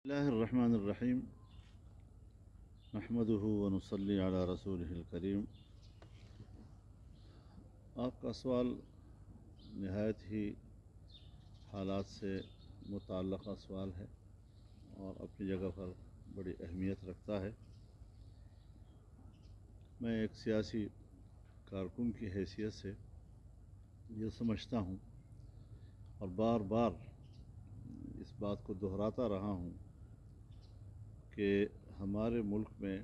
बिस्मिल्लाहिर्रहमानिर्रहीम नहमदुहु व नुसल्ली अला रसूलिहिल करीम। आपका सवाल नहायत ही हालात से मुताल्लक़ सवाल है और अपनी जगह पर बड़ी अहमियत रखता है। मैं एक सियासी कारकुन की हैसियत से ये समझता हूँ और बार बार इस बात को दोहराता रहा हूँ कि हमारे मुल्क में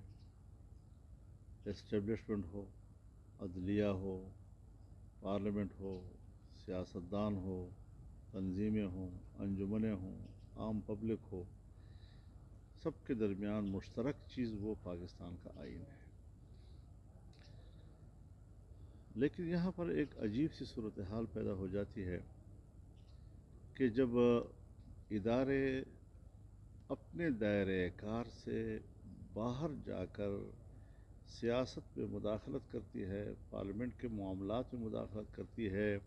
एस्टेब्लिशमेंट हो, अदलिया हो, पार्लियामेंट हो, सियासतदान हो, तंजीमें हों, अंजुमनें हों, आम पब्लिक हो, सबके दरमियान मुश्तरक चीज़ वो पाकिस्तान का आइन है। लेकिन यहाँ पर एक अजीब सी सूरत हाल पैदा हो जाती है कि जब इदारे अपने दायरे कार से बाहर जाकर सियासत में मुदाखलत करती है, पार्लियामेंट के मामलात में मुदाखलत करती है,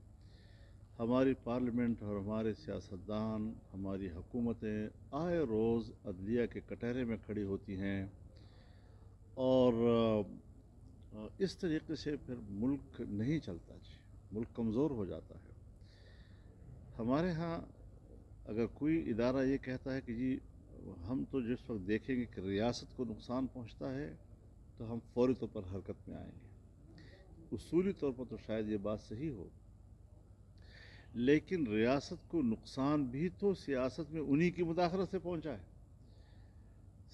हमारी पार्लियामेंट और हमारे सियासतदान, हमारी हुकूमतें आए रोज़ अदलिया के कटहरे में खड़ी होती हैं और इस तरीके से फिर मुल्क नहीं चलता जी, मुल्क कमज़ोर हो जाता है। हमारे यहाँ अगर कोई इदारा ये कहता है कि जी हम तो जिस वक्त देखेंगे कि रियासत को नुकसान पहुँचता है तो हम फौरी तौर पर हरकत में आएंगे। उसूली तौर पर तो शायद ये बात सही हो, लेकिन रियासत को नुकसान भी तो सियासत में उन्हीं की मुदाखलत से पहुँचा है।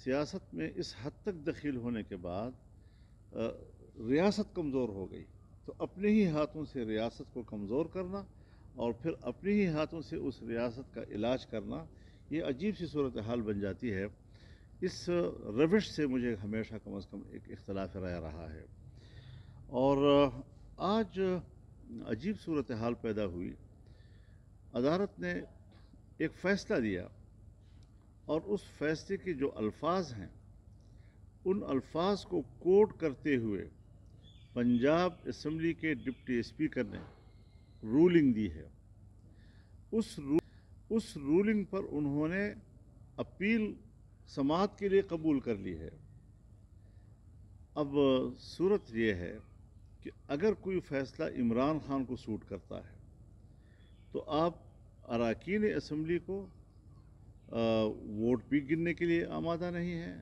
सियासत में इस हद तक दखील होने के बाद रियासत कमज़ोर हो गई, तो अपने ही हाथों से रियासत को कमज़ोर करना और फिर अपने ही हाथों से उस रियासत का इलाज करना, ये अजीब सी सूरत हाल बन जाती है। इस रविश से मुझे हमेशा कम अज़ कम एक इख्तलाफ राय रहा है और आज अजीब सूरत हाल पैदा हुई। अदालत ने एक फ़ैसला दिया और उस फैसले के जो अल्फाज हैं उन अल्फाज को कोट करते हुए पंजाब असम्बली के डिप्टी स्पीकर ने रूलिंग दी है। उस रूलिंग पर उन्होंने अपील समाअत के लिए कबूल कर ली है। अब सूरत ये है कि अगर कोई फ़ैसला इमरान खान को सूट करता है तो आप अरकान असम्बली को वोट भी गिनने के लिए आमादा नहीं हैं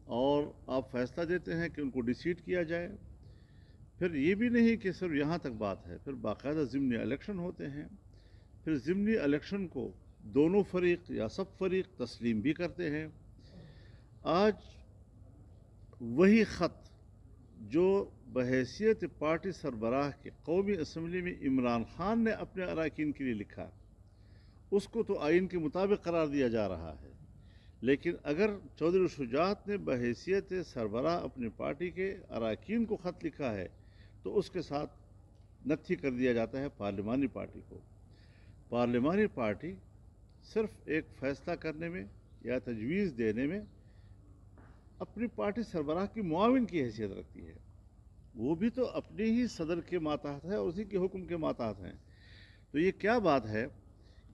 और आप फ़ैसला देते हैं कि उनको डिसीट किया जाए। फिर ये भी नहीं कि सिर्फ यहाँ तक बात है, फिर बाकायदा ज़िमनी इलेक्शन होते हैं। फिर ज़िमनी इलेक्शन को दोनों फरीक या सब फरीक तस्लीम भी करते हैं। आज वही ख़त जो बहैसियत पार्टी सरबराह के कौमी असम्बली में इमरान खान ने अपने अरकान के लिए लिखा, उसको तो आइन के मुताबिक करार दिया जा रहा है। लेकिन अगर चौधरी शुजात ने बहैसियत सरबराह अपनी पार्टी के अरकान को ख़त लिखा है तो उसके साथ नत्थी कर दिया जाता है पार्लिमानी पार्टी को। पार्लिमानी पार्टी सिर्फ एक फ़ैसला करने में या तजवीज़ देने में अपनी पार्टी सरबराह की मुआविन की हैसियत रखती है। वो भी तो अपने ही सदर के मातहत है और उसी के हुक्म के मातहत हैं। तो ये क्या बात है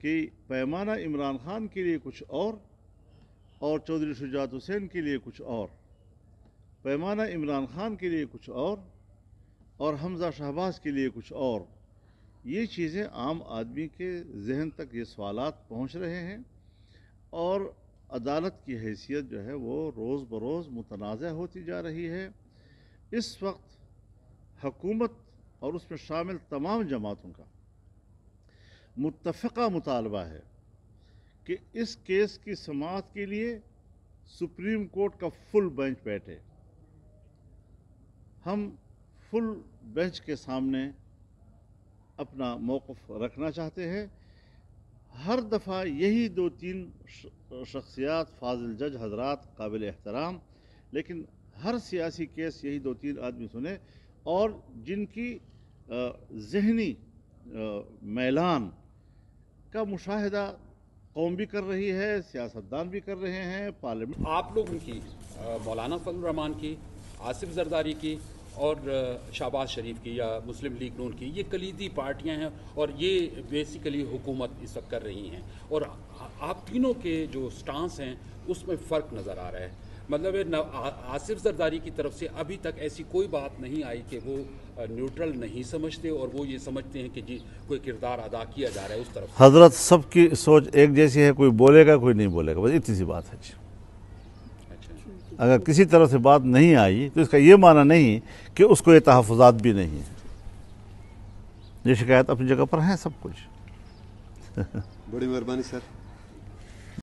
कि पैमाना इमरान खान के लिए कुछ और चौधरी शुजात हुसैन के लिए कुछ और, पैमाना इमरान खान के लिए कुछ और हमज़ा शहबाज के लिए कुछ और। ये चीज़ें आम आदमी के जहन तक ये सवालात पहुँच रहे हैं और अदालत की हैसियत जो है वो रोज़ बरोज़ मुतनाज़ होती जा रही है। इस वक्त हुकूमत और उसमें शामिल तमाम जमातों का मुत्तफ़क़ा मुतालबा है कि इस केस की समाअत के लिए सुप्रीम कोर्ट का फुल बेंच बैठे। हम फुल बेंच के सामने अपना मौक़िफ़ रखना चाहते हैं। हर दफ़ा यही 2-3 शख्सियात, फाजिल जज हजरात काबिल एहतराम, लेकिन हर सियासी केस यही 2-3 आदमी सुने और जिनकी ज़हनी मैलान का मुशाहिदा कौम भी कर रही है, सियासतदान भी कर रहे हैं, पार्लियामेंट। आप लोगों की, मौलाना फजल रहमान की, आसिफ जरदारी की اور شہباز شریف کی یا مسلم لیگ نون کی، یہ کلیدی پارٹیاں ہیں اور یہ بیسیکلی حکومت اس وقت کر رہی ہیں، اور آپ تینوں کے جو سٹانس ہیں اس میں فرق نظر آ رہا ہے. مطلب آصف زرداری کی طرف سے ابھی تک ایسی کوئی بات نہیں آئی کہ وہ نیوٹرل نہیں سمجھتے اور وہ یہ سمجھتے ہیں کہ جی کوئی کردار ادا کیا جا رہا ہے اس طرف سے. حضرت سب کی سوچ ایک جیسی ہے، کوئی بولے گا کوئی نہیں بولے گا، بس اتنی سی بات ہے جی. اگر کسی طرح سے بات نہیں آئی تو اس کا یہ معنی نہیں کہ اس کو یہ تحفظات بھی نہیں ہیں. یہ شکایت اپنی جگہ پر ہیں سب کچھ. بڑی مہربانی سر.